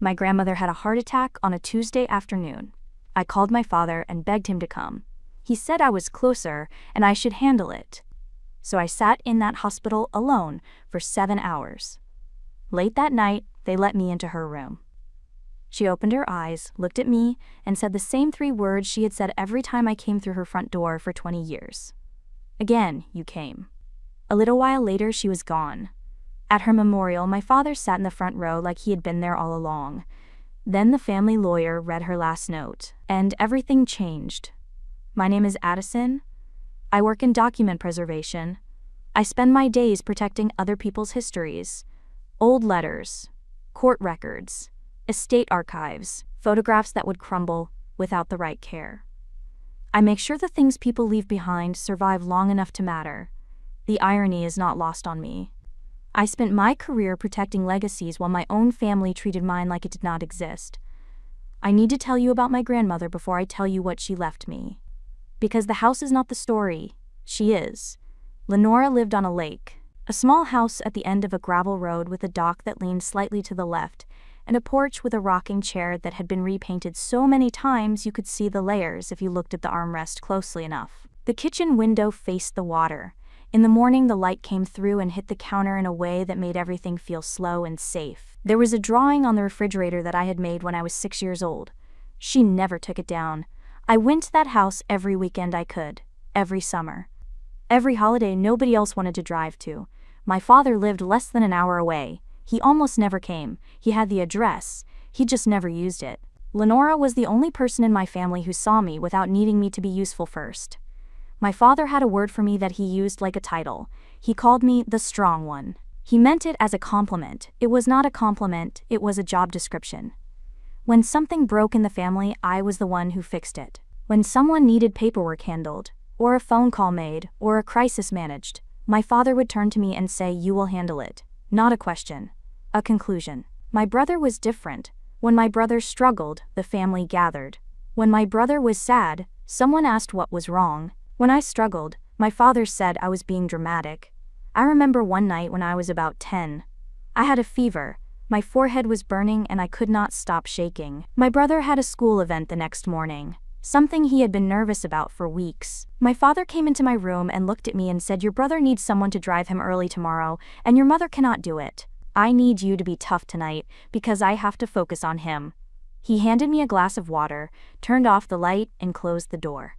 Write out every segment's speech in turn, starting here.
My grandmother had a heart attack on a Tuesday afternoon. I called my father and begged him to come. He said I was closer and I should handle it. So I sat in that hospital alone for 7 hours. Late that night, they let me into her room. She opened her eyes, looked at me, and said the same 3 words she had said every time I came through her front door for 20 years. Again, you came. A little while later, she was gone. At her memorial, my father sat in the front row like he had been there all along. Then the family lawyer read her last note, and everything changed. My name is Addison. I work in document preservation. I spend my days protecting other people's histories. Old letters, court records, estate archives, photographs that would crumble without the right care. I make sure the things people leave behind survive long enough to matter. The irony is not lost on me. I spent my career protecting legacies while my own family treated mine like it did not exist. I need to tell you about my grandmother before I tell you what she left me. Because the house is not the story, she is. Lenora lived on a lake, a small house at the end of a gravel road with a dock that leaned slightly to the left, and a porch with a rocking chair that had been repainted so many times you could see the layers if you looked at the armrest closely enough. The kitchen window faced the water. In the morning, the light came through and hit the counter in a way that made everything feel slow and safe. There was a drawing on the refrigerator that I had made when I was 6 years old. She never took it down. I went to that house every weekend I could, every summer. Every holiday nobody else wanted to drive to. My father lived less than an hour away. He almost never came. He had the address. He just never used it. Lenora was the only person in my family who saw me without needing me to be useful first. My father had a word for me that he used like a title. He called me the strong one. He meant it as a compliment. It was not a compliment, it was a job description. When something broke in the family, I was the one who fixed it. When someone needed paperwork handled, or a phone call made, or a crisis managed, my father would turn to me and say, "You will handle it." Not a question, a conclusion. My brother was different. When my brother struggled, the family gathered. When my brother was sad, someone asked what was wrong. When I struggled, my father said I was being dramatic. I remember one night when I was about 10. I had a fever. My forehead was burning and I could not stop shaking. My brother had a school event the next morning, something he had been nervous about for weeks. My father came into my room and looked at me and said, "Your brother needs someone to drive him early tomorrow, and your mother cannot do it. I need you to be tough tonight, because I have to focus on him." He handed me a glass of water, turned off the light, and closed the door.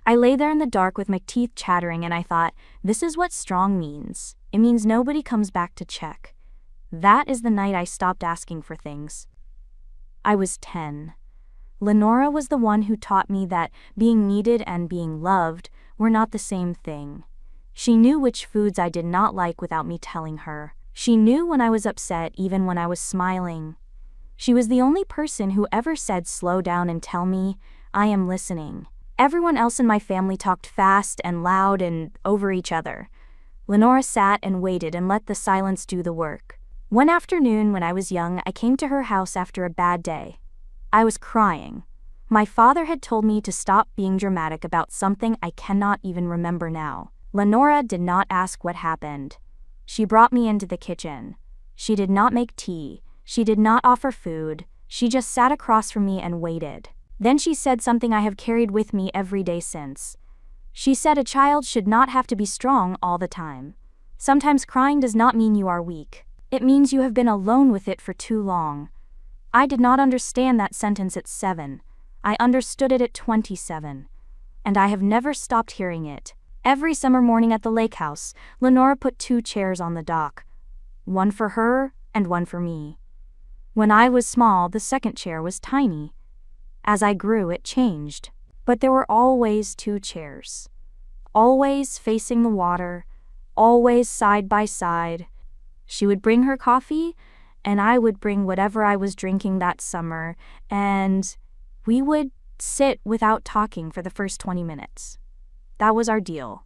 I lay there in the dark with my teeth chattering and I thought, this is what strong means. It means nobody comes back to check. That is the night I stopped asking for things. I was 10. Lenora was the one who taught me that being needed and being loved were not the same thing. She knew which foods I did not like without me telling her. She knew when I was upset even when I was smiling. She was the only person who ever said, "Slow down and tell me, I am listening." Everyone else in my family talked fast and loud and over each other. Lenora sat and waited and let the silence do the work. One afternoon when I was young, I came to her house after a bad day. I was crying. My father had told me to stop being dramatic about something I cannot even remember now. Lenora did not ask what happened. She brought me into the kitchen. She did not make tea. She did not offer food. She just sat across from me and waited. Then she said something I have carried with me every day since. She said a child should not have to be strong all the time. Sometimes crying does not mean you are weak. It means you have been alone with it for too long. I did not understand that sentence at 7. I understood it at 27. And I have never stopped hearing it. Every summer morning at the lake house, Lenora put 2 chairs on the dock. One for her and one for me. When I was small, the second chair was tiny. As I grew, it changed. But there were always 2 chairs. Always facing the water, always side by side. She would bring her coffee, and I would bring whatever I was drinking that summer, and we would sit without talking for the first 20 minutes. That was our deal.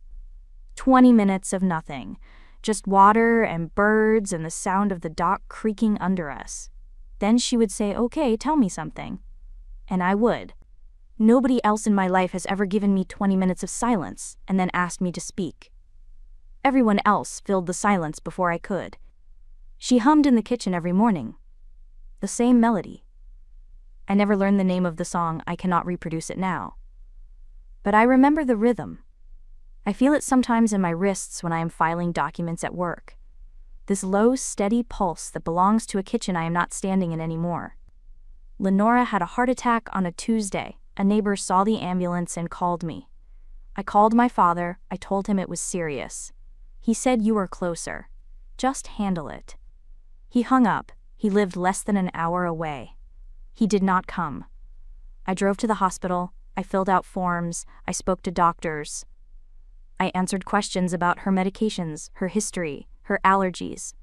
20 minutes of nothing, just water and birds and the sound of the dock creaking under us. Then she would say, "Okay, tell me something." And I would. Nobody else in my life has ever given me 20 minutes of silence and then asked me to speak. Everyone else filled the silence before I could. She hummed in the kitchen every morning. the same melody. I never learned the name of the song, I cannot reproduce it now. But I remember the rhythm. I feel it sometimes in my wrists when I am filing documents at work. This low, steady pulse that belongs to a kitchen I am not standing in anymore. Lenora had a heart attack on a Tuesday. A neighbor saw the ambulance and called me. I called my father, I told him it was serious. He said, "You are closer. Just handle it." He hung up. He lived less than an hour away. He did not come. I drove to the hospital, I filled out forms, I spoke to doctors. I answered questions about her medications, her history, her allergies.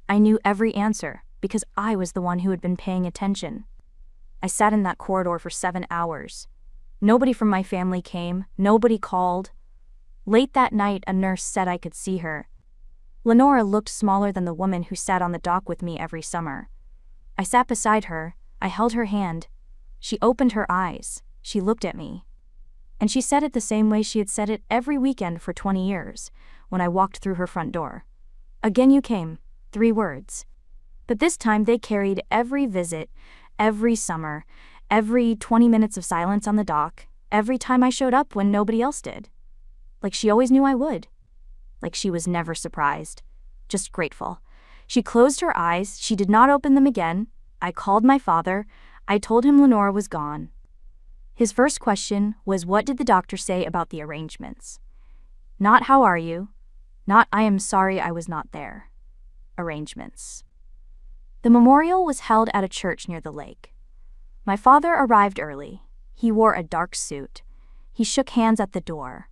I knew every answer because I was the one who had been paying attention. I sat in that corridor for 7 hours. Nobody from my family came, nobody called. Late that night, a nurse said I could see her. Lenora looked smaller than the woman who sat on the dock with me every summer. I sat beside her, I held her hand. She opened her eyes, she looked at me. And she said it the same way she had said it every weekend for 20 years, when I walked through her front door. "Again you came," 3 words. But this time they carried every visit, every summer, every 20 minutes of silence on the dock, every time I showed up when nobody else did. Like she always knew I would. Like she was never surprised, just grateful. She closed her eyes, she did not open them again. I called my father, I told him Lenora was gone. His first question was, what did the doctor say about the arrangements? Not how are you? Not I am sorry I was not there. Arrangements. The memorial was held at a church near the lake. My father arrived early. He wore a dark suit. He shook hands at the door.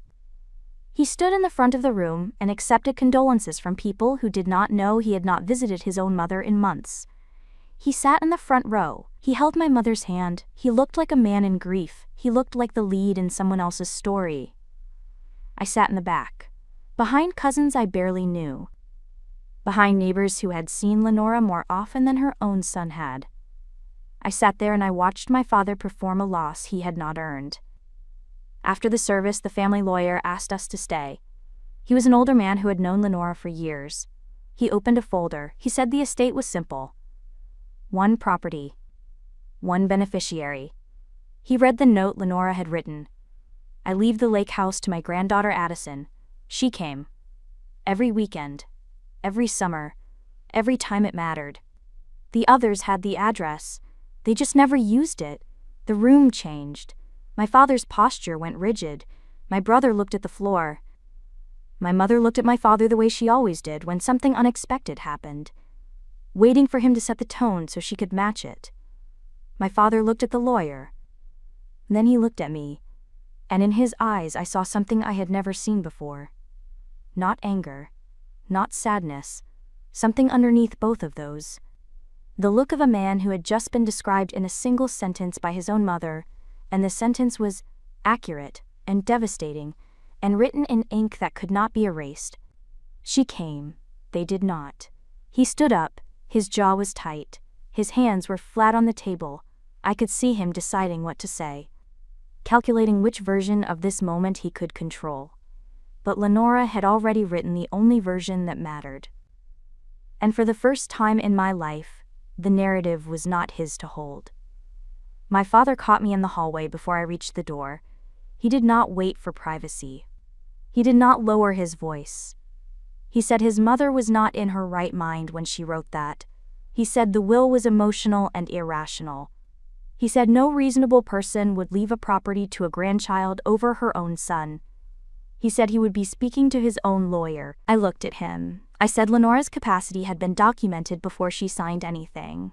He stood in the front of the room and accepted condolences from people who did not know he had not visited his own mother in months. He sat in the front row. He held my mother's hand. He looked like a man in grief. He looked like the lead in someone else's story. I sat in the back, behind cousins I barely knew, behind neighbors who had seen Lenora more often than her own son had. I sat there and I watched my father perform a loss he had not earned. After the service, the family lawyer asked us to stay. He was an older man who had known Lenora for years. He opened a folder. He said the estate was simple. 1 property. 1 beneficiary. He read the note Lenora had written. I leave the lake house to my granddaughter Addison. She came. Every weekend. Every summer. Every time it mattered. The others had the address. They just never used it. The room changed. My father's posture went rigid. My brother looked at the floor. My mother looked at my father the way she always did when something unexpected happened, waiting for him to set the tone so she could match it. My father looked at the lawyer. Then he looked at me, and in his eyes I saw something I had never seen before. Not anger, not sadness, something underneath both of those. The look of a man who had just been described in a single sentence by his own mother, and the sentence was accurate and devastating, and written in ink that could not be erased. She came. They did not. He stood up. His jaw was tight. His hands were flat on the table. I could see him deciding what to say, calculating which version of this moment he could control. But Lenora had already written the only version that mattered. And for the first time in my life, the narrative was not his to hold. My father caught me in the hallway before I reached the door. He did not wait for privacy. He did not lower his voice. He said his mother was not in her right mind when she wrote that. He said the will was emotional and irrational. He said no reasonable person would leave a property to a grandchild over her own son. He said he would be speaking to his own lawyer. I looked at him. I said Lenora's capacity had been documented before she signed anything.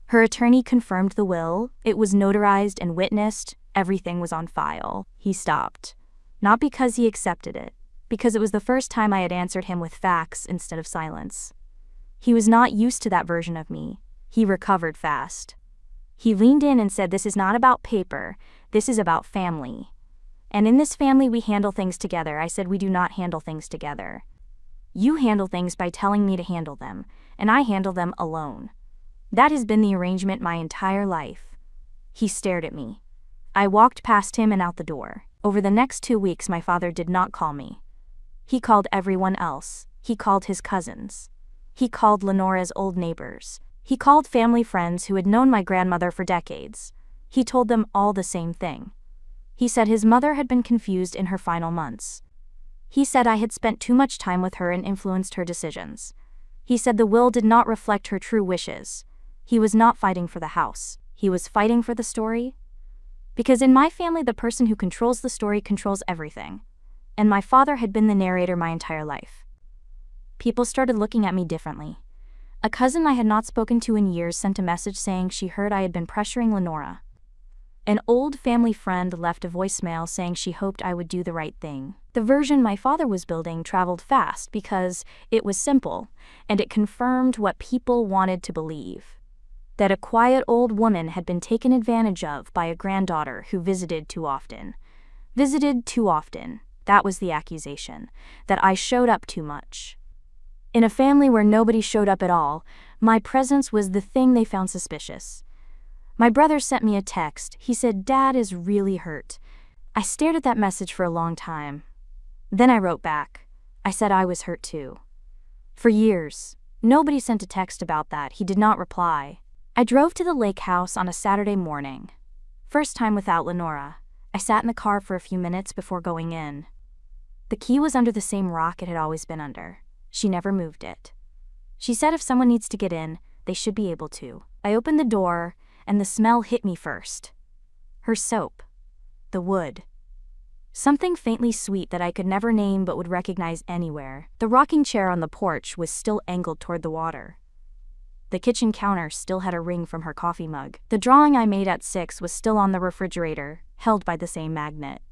Her attorney confirmed the will, it was notarized and witnessed, everything was on file. He stopped. Not because he accepted it, because it was the first time I had answered him with facts instead of silence. He was not used to that version of me. He recovered fast. He leaned in and said, "This is not about paper, this is about family. And in this family we handle things together." I said, "We do not handle things together. You handle things by telling me to handle them, and I handle them alone. That has been the arrangement my entire life." He stared at me. I walked past him and out the door. Over the next 2 weeks my father did not call me. He called everyone else. He called his cousins. He called Lenora's old neighbors. He called family friends who had known my grandmother for decades. He told them all the same thing. He said his mother had been confused in her final months. He said I had spent too much time with her and influenced her decisions. He said the will did not reflect her true wishes. He was not fighting for the house. He was fighting for the story. Because in my family, the person who controls the story controls everything. And my father had been the narrator my entire life. People started looking at me differently. A cousin I had not spoken to in years sent a message saying she heard I had been pressuring Lenora. An old family friend left a voicemail saying she hoped I would do the right thing. The version my father was building traveled fast because it was simple, and it confirmed what people wanted to believe. That a quiet old woman had been taken advantage of by a granddaughter who visited too often. Visited too often, that was the accusation. That I showed up too much. In a family where nobody showed up at all, my presence was the thing they found suspicious. My brother sent me a text. He said, "Dad is really hurt." I stared at that message for a long time. Then I wrote back. I said I was hurt too. For years, nobody sent a text about that. He did not reply. I drove to the lake house on a Saturday morning. First time without Lenora. I sat in the car for a few minutes before going in. The key was under the same rock it had always been under. She never moved it. She said if someone needs to get in, they should be able to. I opened the door, and the smell hit me first. Her soap. The wood. Something faintly sweet that I could never name but would recognize anywhere. The rocking chair on the porch was still angled toward the water. The kitchen counter still had a ring from her coffee mug. The drawing I made at 6 was still on the refrigerator, held by the same magnet.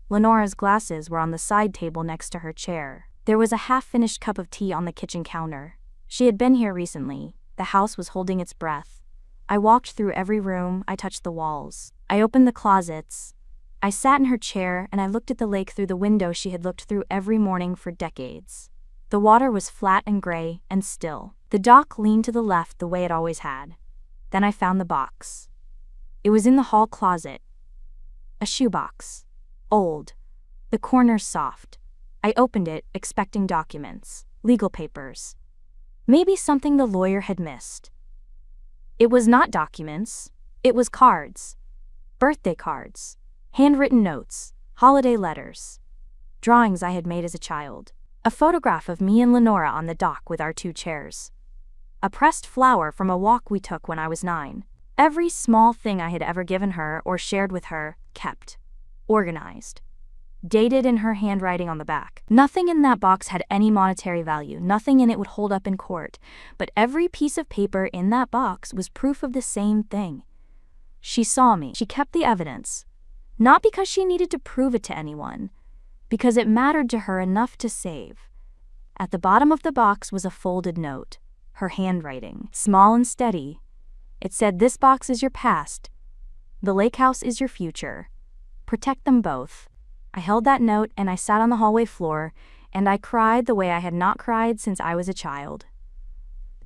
Lenora's glasses were on the side table next to her chair. There was a half-finished cup of tea on the kitchen counter. She had been here recently. The house was holding its breath. I walked through every room. I touched the walls. I opened the closets. I sat in her chair and I looked at the lake through the window she had looked through every morning for decades. The water was flat and gray and still. The dock leaned to the left the way it always had. Then I found the box. It was in the hall closet. A shoebox. Old. The corners soft. I opened it, expecting documents, legal papers. Maybe something the lawyer had missed. It was not documents. It was cards. Birthday cards. Handwritten notes. Holiday letters. Drawings I had made as a child. A photograph of me and Lenora on the dock with our 2 chairs. A pressed flower from a walk we took when I was 9. Every small thing I had ever given her or shared with her, kept. Organized. Dated in her handwriting on the back. Nothing in that box had any monetary value. Nothing in it would hold up in court. But every piece of paper in that box was proof of the same thing. She saw me. She kept the evidence. Not because she needed to prove it to anyone. Because it mattered to her enough to save. At the bottom of the box was a folded note. Her handwriting. Small and steady. It said, "This box is your past. The lake house is your future. Protect them both." I held that note and I sat on the hallway floor, and I cried the way I had not cried since I was a child.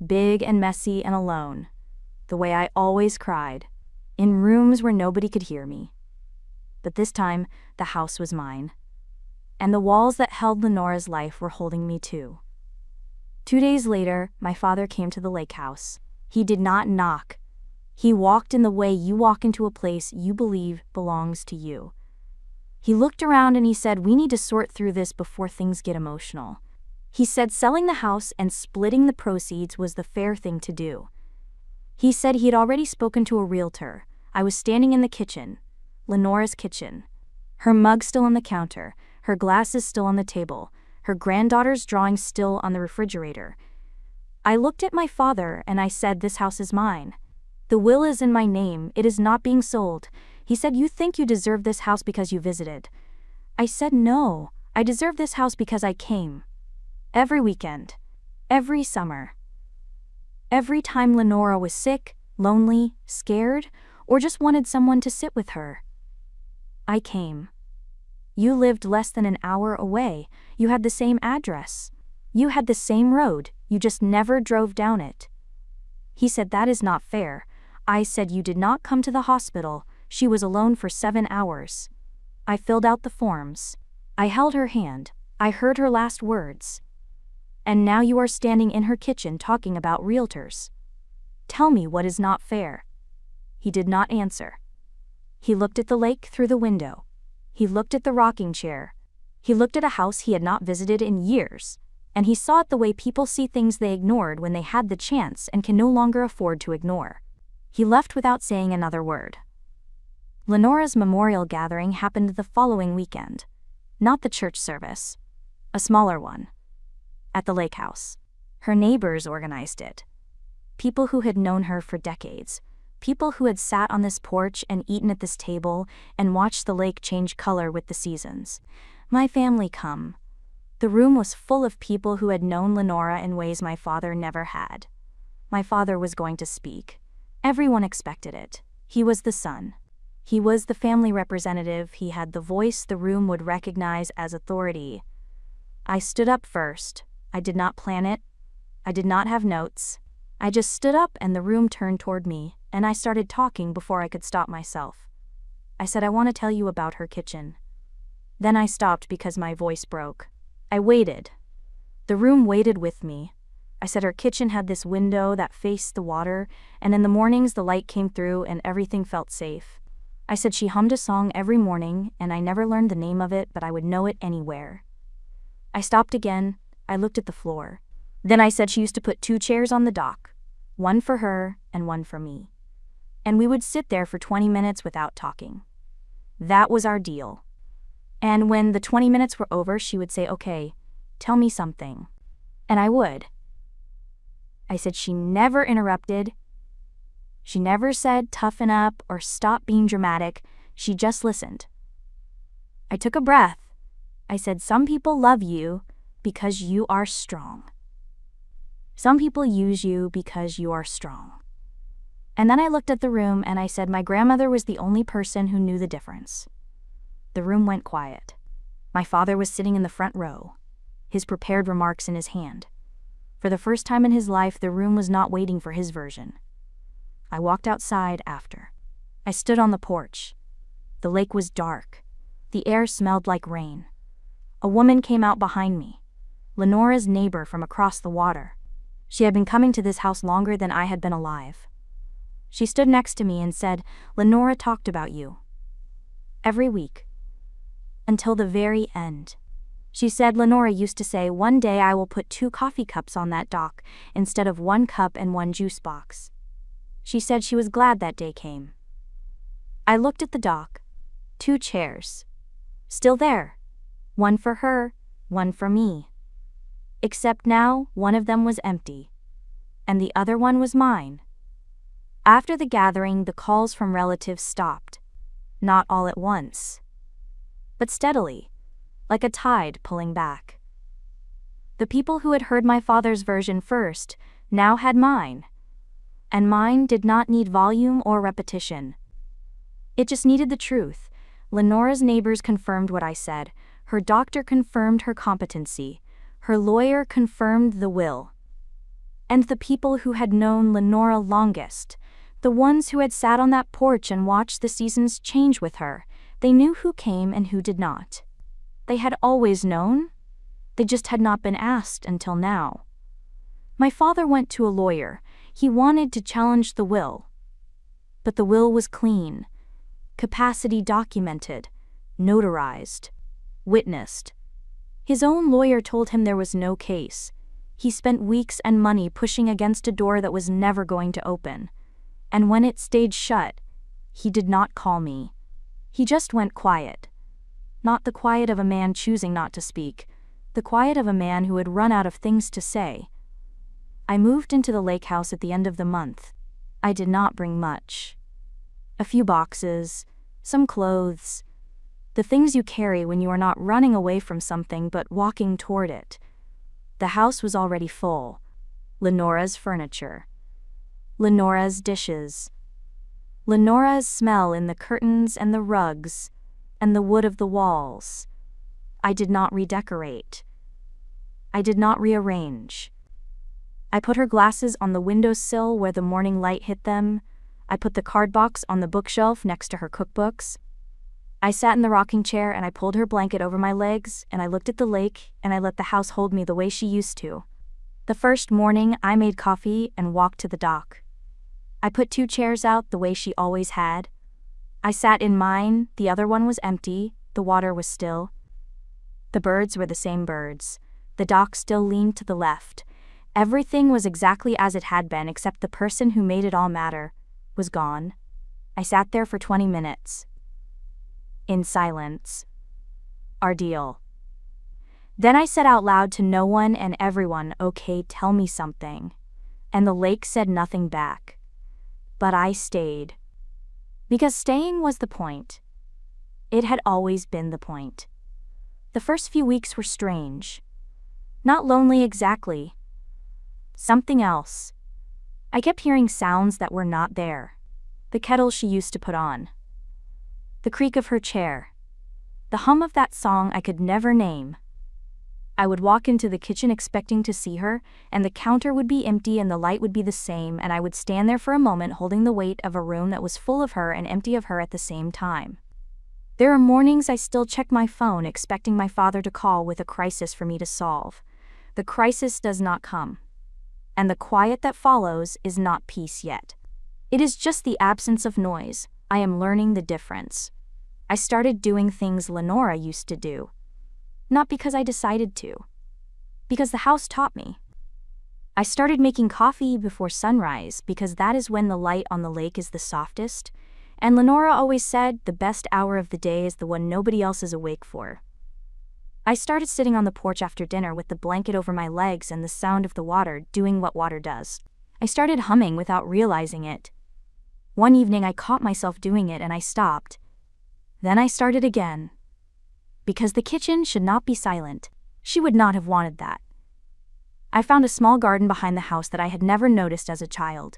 Big and messy and alone. The way I always cried. In rooms where nobody could hear me. But this time, the house was mine. And the walls that held Lenora's life were holding me too. 2 days later, my father came to the lake house. He did not knock. He walked in the way you walk into a place you believe belongs to you. He looked around and he said, "We need to sort through this before things get emotional." He said selling the house and splitting the proceeds was the fair thing to do. He said he had already spoken to a realtor. I was standing in the kitchen, Lenora's kitchen. Her mug still on the counter, her glasses still on the table, her granddaughter's drawing still on the refrigerator. I looked at my father and I said, "This house is mine. The will is in my name. It is not being sold." He said, "You think you deserve this house because you visited." I said, "No, I deserve this house because I came. Every weekend. Every summer. Every time Lenora was sick, lonely, scared, or just wanted someone to sit with her. I came. You lived less than an hour away. You had the same address. You had the same road. You just never drove down it." He said, "That is not fair." I said, "You did not come to the hospital. She was alone for 7 hours. I filled out the forms. I held her hand. I heard her last words. And now you are standing in her kitchen talking about realtors. Tell me what is not fair." He did not answer. He looked at the lake through the window. He looked at the rocking chair. He looked at a house he had not visited in years, and he saw it the way people see things they ignored when they had the chance and can no longer afford to ignore. He left without saying another word. Lenora's memorial gathering happened the following weekend. Not the church service. A smaller one. At the lake house. Her neighbors organized it. People who had known her for decades. People who had sat on this porch and eaten at this table and watched the lake change color with the seasons. My family come. The room was full of people who had known Lenora in ways my father never had. My father was going to speak. Everyone expected it. He was the son. He was the family representative. He had the voice the room would recognize as authority. I stood up first. I did not plan it. I did not have notes. I just stood up and the room turned toward me, and I started talking before I could stop myself. I said, "I want to tell you about her kitchen." Then I stopped because my voice broke. I waited. The room waited with me. I said her kitchen had this window that faced the water, and in the mornings the light came through and everything felt safe. I said she hummed a song every morning, and I never learned the name of it, but I would know it anywhere. I stopped again. I looked at the floor. Then I said she used to put 2 chairs on the dock, one for her and one for me. And we would sit there for 20 minutes without talking. That was our deal. And when the 20 minutes were over, she would say, "Okay, tell me something." And I would. I said she never interrupted. She never said toughen up or stop being dramatic. She just listened. I took a breath. I said, "Some people love you because you are strong. Some people use you because you are strong." And then I looked at the room and I said my grandmother was the only person who knew the difference. The room went quiet. My father was sitting in the front row, his prepared remarks in his hand. For the first time in his life, the room was not waiting for his version. I walked outside after. I stood on the porch. The lake was dark. The air smelled like rain. A woman came out behind me, Lenora's neighbor from across the water. She had been coming to this house longer than I had been alive. She stood next to me and said, "Lenora talked about you. Every week. Until the very end." She said Lenora used to say, "One day I will put 2 coffee cups on that dock instead of 1 cup and 1 juice box." She said she was glad that day came. I looked at the dock. 2 chairs. Still there. One for her, one for me. Except now, one of them was empty. And the other one was mine. After the gathering, the calls from relatives stopped. Not all at once, but steadily, like a tide pulling back. The people who had heard my father's version first now had mine. And mine did not need volume or repetition. It just needed the truth. Lenora's neighbors confirmed what I said. Her doctor confirmed her competency. Her lawyer confirmed the will. And the people who had known Lenora longest, the ones who had sat on that porch and watched the seasons change with her, they knew who came and who did not. They had always known. They just had not been asked until now. My father went to a lawyer. He wanted to challenge the will. But the will was clean, capacity documented, notarized, witnessed. His own lawyer told him there was no case. He spent weeks and money pushing against a door that was never going to open. And when it stayed shut, he did not call me. He just went quiet. Not the quiet of a man choosing not to speak, the quiet of a man who had run out of things to say. I moved into the lake house at the end of the month. I did not bring much. A few boxes, some clothes, the things you carry when you are not running away from something but walking toward it. The house was already full. Lenora's furniture. Lenora's dishes. Lenora's smell in the curtains and the rugs, and the wood of the walls. I did not redecorate. I did not rearrange. I put her glasses on the windowsill where the morning light hit them. I put the card box on the bookshelf next to her cookbooks. I sat in the rocking chair and I pulled her blanket over my legs and I looked at the lake and I let the house hold me the way she used to. The first morning I made coffee and walked to the dock. I put 2 chairs out the way she always had. I sat in mine, the other one was empty, the water was still. The birds were the same birds. The dock still leaned to the left. Everything was exactly as it had been except the person who made it all matter was gone. I sat there for 20 minutes. In silence. Ordeal. Then I said out loud to no one and everyone, "Okay, tell me something." And the lake said nothing back. But I stayed. Because staying was the point. It had always been the point. The first few weeks were strange. Not lonely exactly. Something else. I kept hearing sounds that were not there. The kettle she used to put on. The creak of her chair. The hum of that song I could never name. I would walk into the kitchen expecting to see her, and the counter would be empty and the light would be the same, and I would stand there for a moment holding the weight of a room that was full of her and empty of her at the same time. There are mornings I still check my phone expecting my father to call with a crisis for me to solve. The crisis does not come. And the quiet that follows is not peace yet. It is just the absence of noise. I am learning the difference. I started doing things Lenora used to do. Not because I decided to. Because the house taught me. I started making coffee before sunrise because that is when the light on the lake is the softest, and Lenora always said the best hour of the day is the one nobody else is awake for. I started sitting on the porch after dinner with the blanket over my legs and the sound of the water doing what water does. I started humming without realizing it. One evening I caught myself doing it and I stopped. Then I started again. Because the kitchen should not be silent. She would not have wanted that. I found a small garden behind the house that I had never noticed as a child.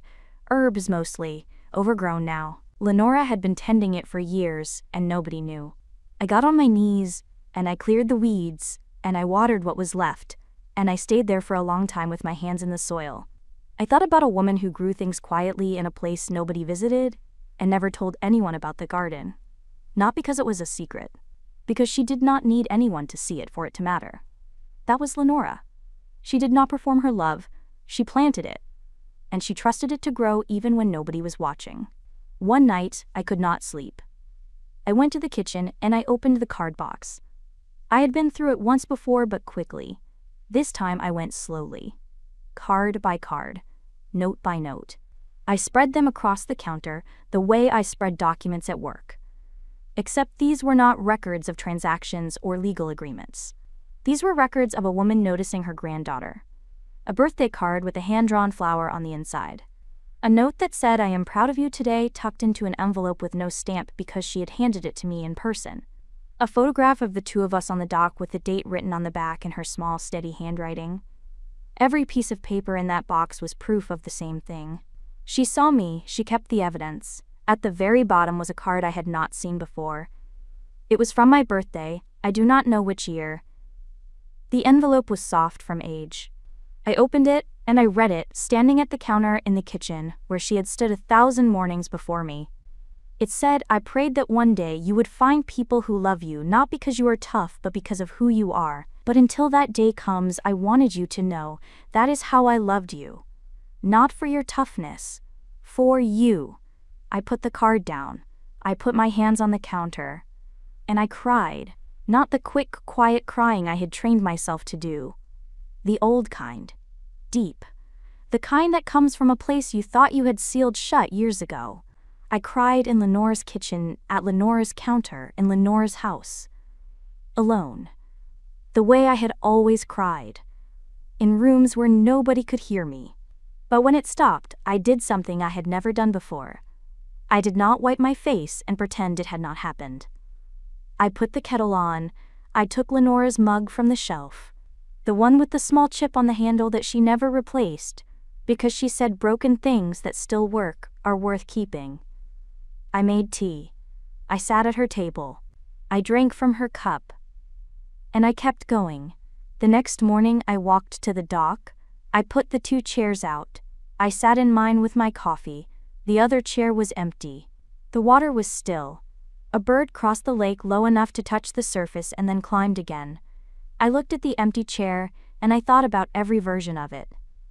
Herbs mostly, overgrown now. Lenora had been tending it for years and nobody knew. I got on my knees, and I cleared the weeds, and I watered what was left, and I stayed there for a long time with my hands in the soil. I thought about a woman who grew things quietly in a place nobody visited, and never told anyone about the garden. Not because it was a secret, because she did not need anyone to see it for it to matter. That was Lenora. She did not perform her love, she planted it, and she trusted it to grow even when nobody was watching. One night, I could not sleep. I went to the kitchen and I opened the card box. I had been through it once before, but quickly. This time I went slowly. Card by card. Note by note. I spread them across the counter the way I spread documents at work. Except these were not records of transactions or legal agreements. These were records of a woman noticing her granddaughter. A birthday card with a hand-drawn flower on the inside. A note that said, "I am proud of you today," tucked into an envelope with no stamp because she had handed it to me in person. A photograph of the two of us on the dock with the date written on the back in her small, steady handwriting. Every piece of paper in that box was proof of the same thing. She saw me, she kept the evidence. At the very bottom was a card I had not seen before. It was from my birthday, I do not know which year. The envelope was soft from age. I opened it, and I read it, standing at the counter in the kitchen, where she had stood 1,000 mornings before me. It said, "I prayed that one day you would find people who love you not because you are tough but because of who you are. But until that day comes, I wanted you to know that is how I loved you. Not for your toughness. For you." I put the card down. I put my hands on the counter. And I cried. Not the quick, quiet crying I had trained myself to do. The old kind. Deep. The kind that comes from a place you thought you had sealed shut years ago. I cried in Lenora's kitchen, at Lenora's counter, in Lenora's house. Alone. The way I had always cried. In rooms where nobody could hear me. But when it stopped, I did something I had never done before. I did not wipe my face and pretend it had not happened. I put the kettle on. I took Lenora's mug from the shelf. The one with the small chip on the handle that she never replaced, because she said broken things that still work are worth keeping. I made tea. I sat at her table. I drank from her cup. And I kept going. The next morning I walked to the dock. I put the 2 chairs out. I sat in mine with my coffee. The other chair was empty. The water was still. A bird crossed the lake low enough to touch the surface and then climbed again. I looked at the empty chair and I thought about every version of it.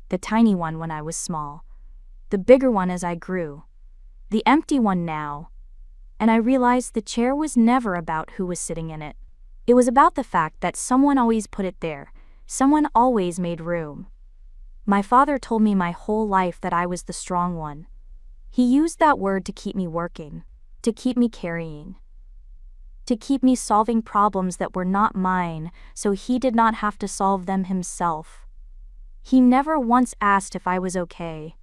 The tiny one when I was small. the bigger one as I grew, the empty one now, and I realized the chair was never about who was sitting in it. It was about the fact that someone always put it there, someone always made room. My father told me my whole life that I was the strong one. He used that word to keep me working, to keep me carrying, to keep me solving problems that were not mine, so he did not have to solve them himself. He never once asked if I was okay.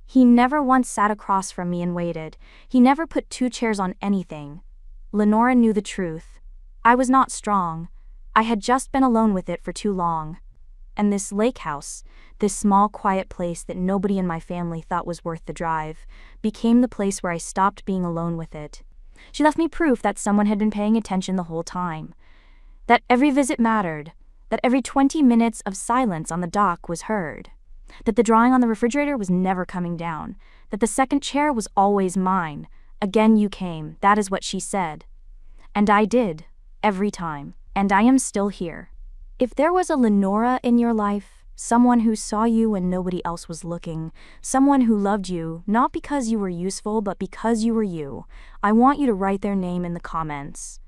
He never once sat across from me and waited. He never put two chairs on anything. Lenora knew the truth. I was not strong. I had just been alone with it for too long. And this lake house, this small quiet place that nobody in my family thought was worth the drive, became the place where I stopped being alone with it. She left me proof that someone had been paying attention the whole time. That every visit mattered. That every 20 minutes of silence on the dock was heard. That the drawing on the refrigerator was never coming down. That the second chair was always mine. Again you came, that is what she said. And I did, every time. And I am still here. If there was a Lenora in your life, someone who saw you when nobody else was looking, someone who loved you, not because you were useful, but because you were you, I want you to write their name in the comments.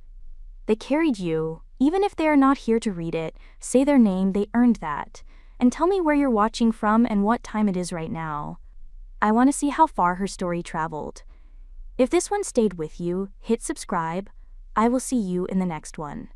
They carried you, even if they are not here to read it, say their name, they earned that. And tell me where you're watching from and what time it is right now. I want to see how far her story traveled. If this one stayed with you, hit subscribe. I will see you in the next one.